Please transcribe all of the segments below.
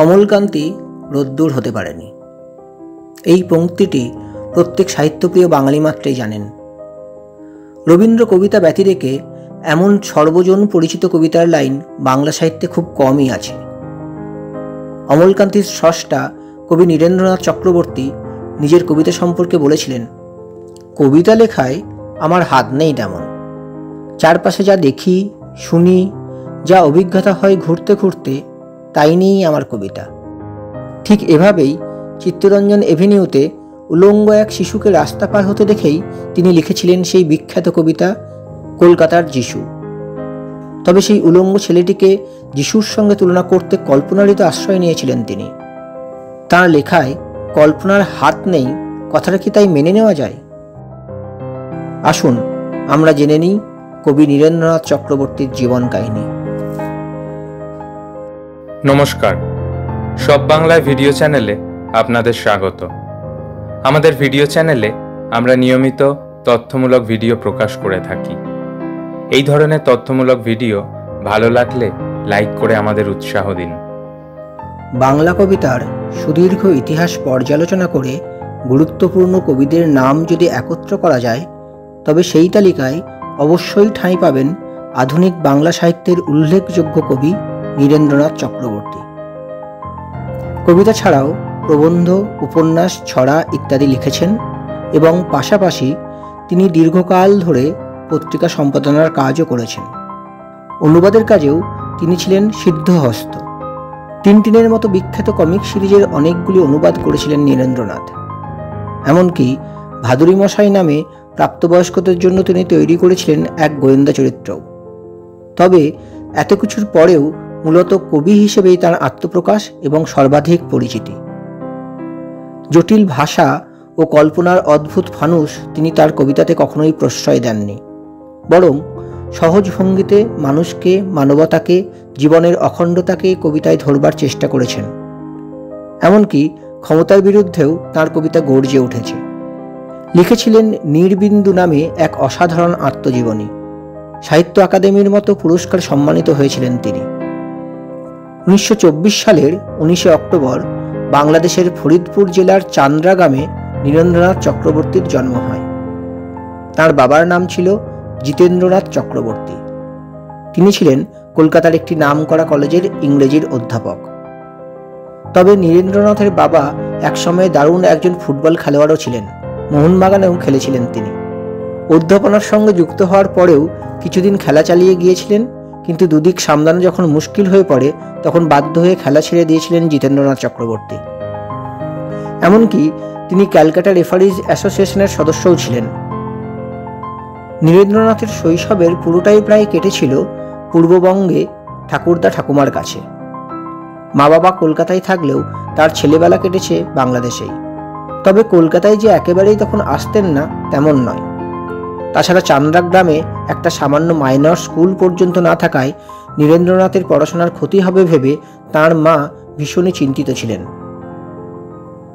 অমলকান্তি রোদ্দুর হতে পারেনি। এই পংক্তিটি প্রত্যেক সাহিত্যপ্রিয় বাঙালি মাত্রেই জানেন। রবীন্দ্র কবিতা ব্যতিরেকে এমন সর্বজন পরিচিত কবিতার লাইন বাংলা সাহিত্যে খুব কমই আছে। অমলকান্তির স্রষ্টা কবি নীরেন্দ্রনাথ চক্রবর্তী নিজের কবিতা সম্পর্কে বলেছিলেন, কবিতা লেখায় আমার হাত নেই তেমন, চারপাশে যা দেখি শুনি, যা অভিজ্ঞতা হয় ঘুরতে ঘুরতে, তাই নিয়েই আমার কবিতা। ঠিক এভাবেই চিত্তরঞ্জন এভিনিউতে উলঙ্গ এক শিশুকে রাস্তা পার হতে দেখেই তিনি লিখেছিলেন সেই বিখ্যাত কবিতা কলকাতার যিশু। তবে সেই উলঙ্গ ছেলেটিকে যিশুর সঙ্গে তুলনা করতে কল্পনারই তো আশ্রয় নিয়েছিলেন তিনি। তাঁর লেখায় কল্পনার হাত নেই কথাটা কি তাই মেনে নেওয়া যায়? আসুন আমরা জেনে নিই কবি নীরেন্দ্রনাথ চক্রবর্তীর জীবন কাহিনী। নমস্কার, সব বাংলায় ভিডিও চ্যানেলে আপনাদের স্বাগত। আমাদের ভিডিও চ্যানেলে আমরা নিয়মিত তথ্যমূলক ভিডিও প্রকাশ করে থাকি। এই ধরনের তথ্যমূলক ভিডিও ভালো লাগলে লাইক করে আমাদের উৎসাহ দিন। বাংলা কবিতার সুদীর্ঘ ইতিহাস পর্যালোচনা করে গুরুত্বপূর্ণ কবিদের নাম যদি একত্র করা যায়, তবে সেই তালিকায় অবশ্যই ঠাঁই পাবেন আধুনিক বাংলা সাহিত্যের উল্লেখযোগ্য কবি নীরেন্দ্রনাথ চক্রবর্তী। কবিতা ছাড়াও প্রবন্ধ, উপন্যাস, ছড়া ইত্যাদি লিখেছেন এবং পাশাপাশি তিনি দীর্ঘকাল ধরে পত্রিকা সম্পাদনার কাজও করেছেন। অনুবাদের কাজেও তিনি ছিলেন সিদ্ধহস্ত। টিনটিনের মতো বিখ্যাত কমিক সিরিজের অনেকগুলি অনুবাদ করেছিলেন নীরেন্দ্রনাথ। এমনকি ভাদুরী মশাই নামে প্রাপ্তবয়স্কদের জন্য তিনি তৈরি করেছিলেন এক গোয়েন্দা চরিত্রও। তবে এত কিছুর পরেও মূলত কবি হিসেবেই তার আত্মপ্রকাশ এবং সর্বাধিক পরিচিতি। জটিল ভাষা ও কল্পনার অদ্ভুত ফানুস তিনি তার কবিতাতে কখনোই প্রশ্রয় দেননি, বরং সহজ ভঙ্গিতে মানুষকে, মানবতাকে, জীবনের অখণ্ডতাকে কবিতায় ধরবার চেষ্টা করেছেন। এমনকি ক্ষমতার বিরুদ্ধেও তার কবিতা গর্জে উঠেছে। লিখেছিলেন নীরবিন্দু নামে এক অসাধারণ আত্মজীবনী। সাহিত্য আকাদেমির মতো পুরস্কার সম্মানিত হয়েছিলেন তিনি। 1924 সালের 19 অক্টোবর বাংলাদেশের ফরিদপুর জেলার চান্দ্রা গ্রামে নীরেন্দ্রনাথ চক্রবর্তীর জন্ম হয়। তার বাবার নাম ছিল জিতেন্দ্রনাথ চক্রবর্তী। তিনি ছিলেন কলকাতার একটি নামকরা কলেজের ইংরেজির অধ্যাপক। তবে নীরেন্দ্রনাথের বাবা একসময় দারুণ একজন ফুটবল খেলোয়াড়ও ছিলেন। মোহনবাগানেও খেলেছিলেন তিনি। অধ্যাপনার সঙ্গে যুক্ত হওয়ার পরেও কিছুদিন খেলা চালিয়ে গিয়েছিলেন, কিন্তু দুদিক সামলানো যখন মুশকিল হয়ে পড়ে তখন বাধ্য হয়ে খেলা ছেড়ে দিয়েছিলেন জিতেন্দ্রনাথ চক্রবর্তী। এমনকি তিনি ক্যালকাটা রেফারিজ অ্যাসোসিয়েশনের সদস্যও ছিলেন। নীরেন্দ্রনাথের শৈশবের পুরোটাই প্রায় কেটেছিল পূর্ববঙ্গে ঠাকুরদা ঠাকুমার কাছে। মা বাবা কলকাতায় থাকলেও তার ছেলেবেলা কেটেছে বাংলাদেশেই। তবে কলকাতায় যে একেবারেই তখন আসতেন না তেমন নয়। তাছাড়া চান্দ্রা গ্রামে একটা সামান্য মাইনর স্কুল পর্যন্ত না থাকায় নীরেন্দ্রনাথের পড়াশোনার ক্ষতি হবে ভেবে তাঁর মা ভীষণই চিন্তিত ছিলেন।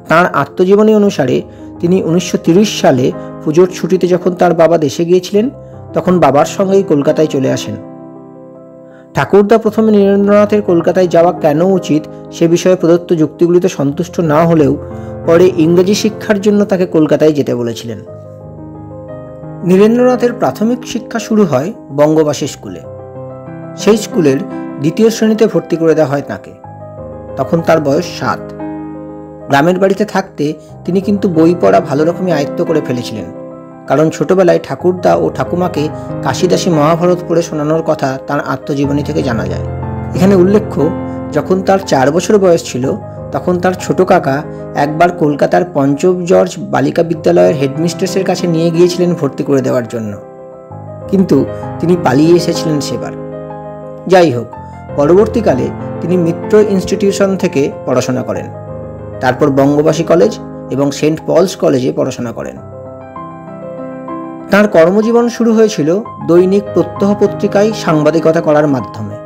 তাঁর আত্মজীবনী অনুসারে তিনি 1930 সালে পুজোর ছুটিতে যখন তার বাবা দেশে গিয়েছিলেন, তখন বাবার সঙ্গেই কলকাতায় চলে আসেন। ঠাকুরদা প্রথমে নীরেন্দ্রনাথের কলকাতায় যাওয়া কেন উচিত সে বিষয়ে প্রদত্ত যুক্তিগুলিতে সন্তুষ্ট না হলেও পরে ইংরেজি শিক্ষার জন্য তাকে কলকাতায় যেতে বলেছিলেন। নীরেন্দ্রনাথের প্রাথমিক শিক্ষা শুরু হয় বঙ্গবাসী স্কুলে। সেই স্কুলের 2য় শ্রেণীতে ভর্তি করে দেওয়া হয় তাকে। তখন তার বয়স 7। গ্রামের বাড়িতে থাকতে তিনি কিন্তু বই পড়া ভালো রকমই আয়ত্ত করে ফেলেছিলেন, কারণ ছোটবেলায় ঠাকুরদা ও ঠাকুমাকে কাশিদাসী মহাভারত পড়ে শোনানোর কথা তার আত্মজীবনী থেকে জানা যায়। এখানে উল্লেখ্য, যখন তার 4 বছর বয়স ছিল তখন তার ছোট কাকা একবার কলকাতার পঞ্চম জর্জ বালিকা বিদ্যালয়ের হেডমিস্ট্রেসের কাছে নিয়ে গিয়েছিলেন ভর্তি করে দেওয়ার জন্য, কিন্তু তিনি পালিয়ে এসেছিলেন সেবার। যাই হোক, পরবর্তীকালে তিনি মিত্র ইনস্টিটিউশন থেকে পড়াশোনা করেন। তারপর বঙ্গবাসী কলেজ এবং সেন্ট পলস কলেজে পড়াশোনা করেন। তাঁর কর্মজীবন শুরু হয়েছিল দৈনিক প্রত্যহ পত্রিকায় সাংবাদিকতা করার মাধ্যমে।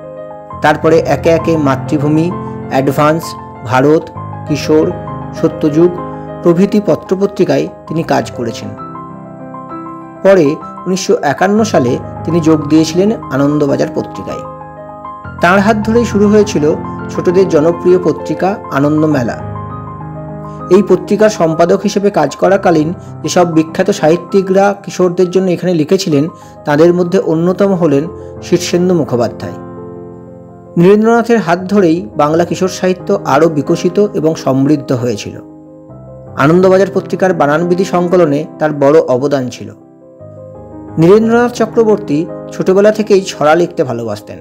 তারপরে একে একে মাতৃভূমি, অ্যাডভান্স, ভারত, কিশোর, সত্যযুগ প্রভৃতি পত্রপত্রিকায় তিনি কাজ করেছেন। পরে 1951 সালে তিনি যোগ দিয়েছিলেন আনন্দবাজার পত্রিকায়। তাঁর হাত ধরেই শুরু হয়েছিল ছোটদের জনপ্রিয় পত্রিকা আনন্দমেলা। এই পত্রিকার সম্পাদক হিসেবে কাজ করাকালীন যেসব বিখ্যাত সাহিত্যিকরা কিশোরদের জন্য এখানে লিখেছিলেন তাদের মধ্যে অন্যতম হলেন শীর্ষেন্দু মুখোপাধ্যায়। নীরেন্দ্রনাথের হাত ধরেই বাংলা কিশোর সাহিত্য আরও বিকশিত এবং সমৃদ্ধ হয়েছিল। আনন্দবাজার পত্রিকার বানানবিধি সংকলনে তার বড় অবদান ছিল। নীরেন্দ্রনাথ চক্রবর্তী ছোটবেলা থেকেই ছড়া লিখতে ভালোবাসতেন।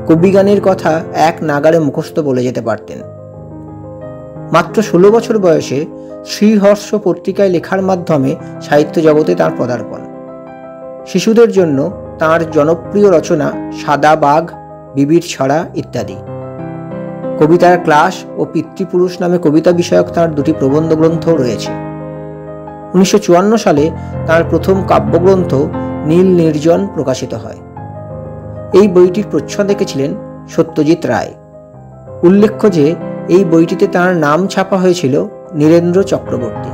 কবিগানের কথা এক নাগাড়ে মুখস্থ বলে যেতে পারতেন। মাত্র 16 বছর বয়সে শ্রীহর্ষ পত্রিকায় লেখার মাধ্যমে সাহিত্য জগতে তাঁর পদার্পণ। শিশুদের জন্য তাঁর জনপ্রিয় রচনা সাদা বাঘ, বিবির ছড়া ইত্যাদি। কবিতার ক্লাস ও পিতৃপুরুষ নামে কবিতা বিষয়ক তাঁর দুটি প্রবন্ধ গ্রন্থ রয়েছে। 1954 সালে তাঁর প্রথম কাব্যগ্রন্থ নীল নির্জন প্রকাশিত হয়। এই বইটির প্রচ্ছদ এঁকেছিলেন সত্যজিৎ রায়। উল্লেখ্য যে এই বইটিতে তাঁর নাম ছাপা হয়েছিল নীরেন্দ্র চক্রবর্তী।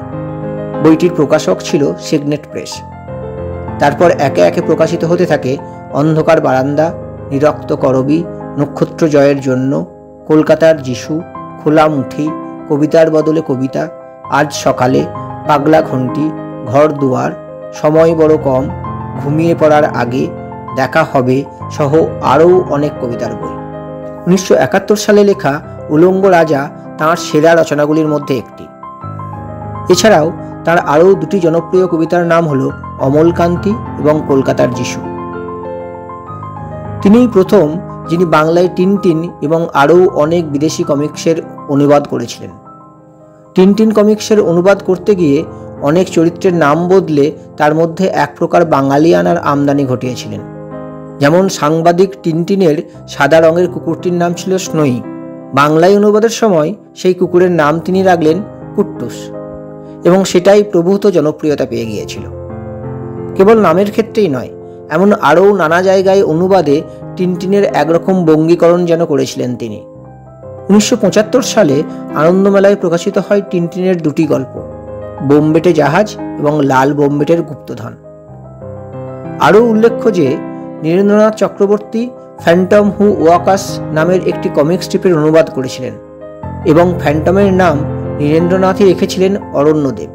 বইটির প্রকাশক ছিল সিগনেট প্রেস। তারপর একে একে প্রকাশিত হতে থাকে অন্ধকার বারান্দা, নিরক্ত করবী, নক্ষত্র জয়ের জন্য, কলকাতার যিশু, খোলা মুঠি, কবিতার বদলে কবিতা, আজ সকালে, পাগলা ঘন্টি, ঘর দুয়ার, সময় বড় কম, ঘুমিয়ে পড়ার আগে, দেখা হবে সহ আরও অনেক কবিতার বই। 1971 সালে লেখা উলঙ্গ রাজা তাঁর সেরা রচনাগুলির মধ্যে একটি। এছাড়াও তার আরও দুটি জনপ্রিয় কবিতার নাম হল অমলকান্তি এবং কলকাতার যিশু। তিনিই প্রথম যিনি বাংলায় টিনটিন এবং আরও অনেক বিদেশি কমিক্সের অনুবাদ করেছিলেন। টিনটিন কমিক্সের অনুবাদ করতে গিয়ে অনেক চরিত্রের নাম বদলে তার মধ্যে এক প্রকার বাঙালিয়ানার আমদানি ঘটিয়েছিলেন। যেমন সাংবাদিক টিনটিনের সাদা রঙের কুকুরটির নাম ছিল স্নোই। বাংলায় অনুবাদের সময় সেই কুকুরের নাম তিনি রাখলেন কুট্টুস এবং সেটাই প্রভূত জনপ্রিয়তা পেয়ে গিয়েছিল। কেবল নামের ক্ষেত্রেই নয়, এমন আরও নানা জায়গায় অনুবাদে টিনটিনের একরকম বঙ্গীকরণ যেন করেছিলেন তিনি। 1975 সালে আনন্দমেলায় প্রকাশিত হয় টিনটিনের দুটি গল্প, বোম্বেটে জাহাজ এবং লাল বোম্বেটের গুপ্তধন। আরও উল্লেখ্য যে নীরেন্দ্রনাথ চক্রবর্তী ফ্যান্টম হু ওয়াকাস নামের একটি কমিক স্ট্রিপের অনুবাদ করেছিলেন এবং ফ্যান্টমের নাম নীরেন্দ্রনাথই রেখেছিলেন অরণ্যদেব।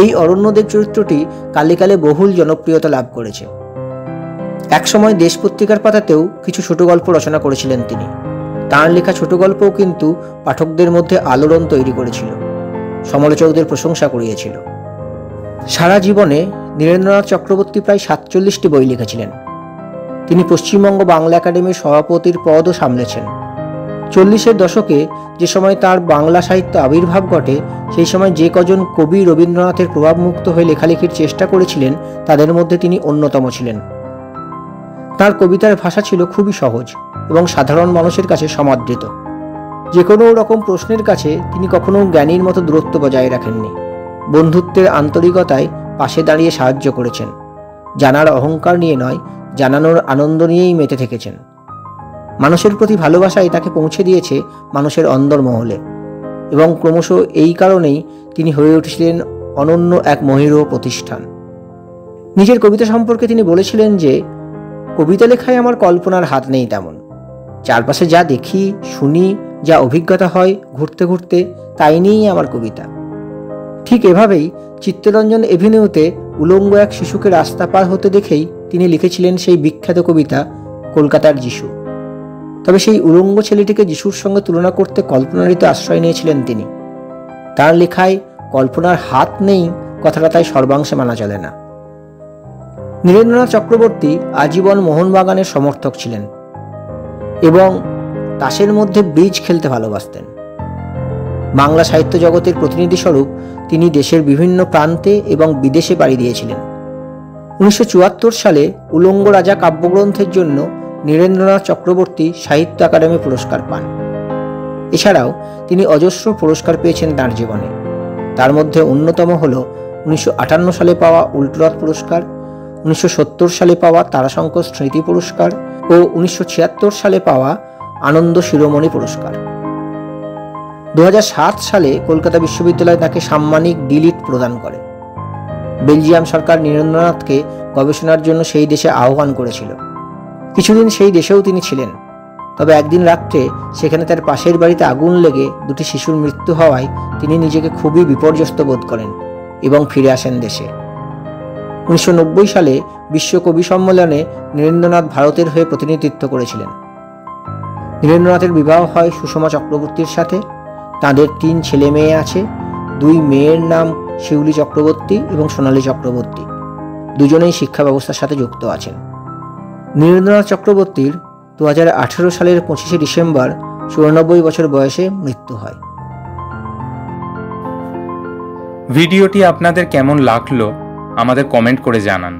এই অরণ্যদেব চরিত্রটি কালে কালে বহুল জনপ্রিয়তা লাভ করেছে। একসময় দেশ পত্রিকার পাতাতেও কিছু ছোট গল্প রচনা করেছিলেন তিনি। তাঁর লেখা ছোট গল্পও কিন্তু পাঠকদের মধ্যে আলোড়ন তৈরি করেছিল, সমালোচকদের প্রশংসা করিয়েছিল। সারা জীবনে নীরেন্দ্রনাথ চক্রবর্তী প্রায় 47টি বই লিখেছিলেন। তিনি পশ্চিমবঙ্গ বাংলা একাডেমির সভাপতির পদও সামলেছেন। 40-এর দশকে যে সময় তার বাংলা সাহিত্য আবির্ভাব ঘটে, সেই সময় যে কজন কবি রবীন্দ্রনাথের প্রভাবমুক্ত হয়ে লেখালেখির চেষ্টা করেছিলেন তাদের মধ্যে তিনি অন্যতম ছিলেন। তার কবিতার ভাষা ছিল খুবই সহজ এবং সাধারণ মানুষের কাছে সমাদৃত। যে কোনো রকম প্রশ্নের কাছে তিনি কখনো জ্ঞানীর মতো দূরত্ব বজায় রাখেননি। বন্ধুত্বের আন্তরিকতায় পাশে দাঁড়িয়ে সাহায্য করেছেন। জানার অহংকার নিয়ে নয়, জানানোর আনন্দ নিয়েই মেতে থেকেছেন। মানুষের প্রতি ভালোবাসাই তাকে পৌঁছে দিয়েছে মানুষের অন্দরমহলে এবং ক্রমশ এই কারণেই তিনি হয়ে উঠেছিলেন অনন্য এক মহিরহ প্রতিষ্ঠান। নিজের কবিতা সম্পর্কে তিনি বলেছিলেন যে, কবিতা লেখায় আমার কল্পনার হাত নেই তেমন। চারপাশে যা দেখি, শুনি, যা অভিজ্ঞতা হয় ঘুরতে ঘুরতে, তাই নিয়েই আমার কবিতা। ঠিক এভাবেই চিত্তরঞ্জন এভিনিউতে উলঙ্গ এক শিশুকে রাস্তা পার হতে দেখেই তিনি লিখেছিলেন সেই বিখ্যাত কবিতা কলকাতার যিশু। তবে সেই উলঙ্গ ছেলেটিকে যিশুর সঙ্গে তুলনা করতে কল্পনারই তো আশ্রয় নিয়েছিলেন তিনি। তার লেখায় কল্পনার হাত নেই কথাটা তাই সর্বাংশে মানা চলে না। নীরেন্দ্রনাথ চক্রবর্তী আজীবন মোহনবাগানের সমর্থক ছিলেন এবং তাসের মধ্যে ব্রিজ খেলতে ভালোবাসতেন। বাংলা সাহিত্য জগতের প্রতিনিধি স্বরূপ তিনি দেশের বিভিন্ন প্রান্তে এবং বিদেশে পাড়ি দিয়েছিলেন। 1974 সালে উলঙ্গ রাজা কাব্যগ্রন্থের জন্য নীরেন্দ্রনাথ চক্রবর্তী সাহিত্য একাডেমি পুরস্কার পান। এছাড়াও তিনি অজস্র পুরস্কার পেয়েছেন তাঁর জীবনে। তার মধ্যে অন্যতম হল 1958 সালে পাওয়া উল্টোরথ পুরস্কার, 1970 সালে পাওয়া তারাশঙ্কর স্মৃতি পুরস্কার ও 1976 সালে পাওয়া আনন্দ শিরোমণি পুরস্কার। 2007 সালে কলকাতা বিশ্ববিদ্যালয় তাকে সাম্মানিক ডিলিট প্রদান করে। বেলজিয়াম সরকার নীরেন্দ্রনাথকে গবেষণার জন্য সেই দেশে আহ্বান করেছিল। কিছুদিন সেই দেশেও তিনি ছিলেন। তবে একদিন রাত্রে সেখানে তার পাশের বাড়িতে আগুন লেগে দুটি শিশুর মৃত্যু হওয়ায় তিনি নিজেকে খুবই বিপর্যস্ত বোধ করেন এবং ফিরে আসেন দেশে। 1990 সালে বিশ্ব কবি সম্মেলনে নীরেন্দ্রনাথ ভারতের হয়ে প্রতিনিধিত্ব করেছিলেন। নীরেন্দ্রনাথের বিবাহ হয় সুষমা চক্রবর্তীর সাথে। তাদের 3 ছেলে মেয়ে আছে। 2 মেয়ের নাম শিউলি চক্রবর্তী এবং সোনালী চক্রবর্তী। দুজনেই শিক্ষা ব্যবস্থার সাথে যুক্ত আছেন। নীরেন্দ্রনাথ চক্রবর্তীর 2018 সালের 25শে ডিসেম্বর 94 বছর বয়সে মৃত্যু হয়। ভিডিওটি আপনাদের কেমন লাগলো আমাদের কমেন্ট করে জানান।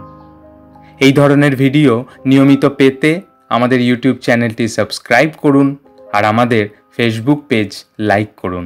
এই ধরনের ভিডিও নিয়মিত পেতে আমাদের ইউটিউব চ্যানেলটি সাবস্ক্রাইব করুন আর আমাদের ফেসবুক পেজ লাইক করুন।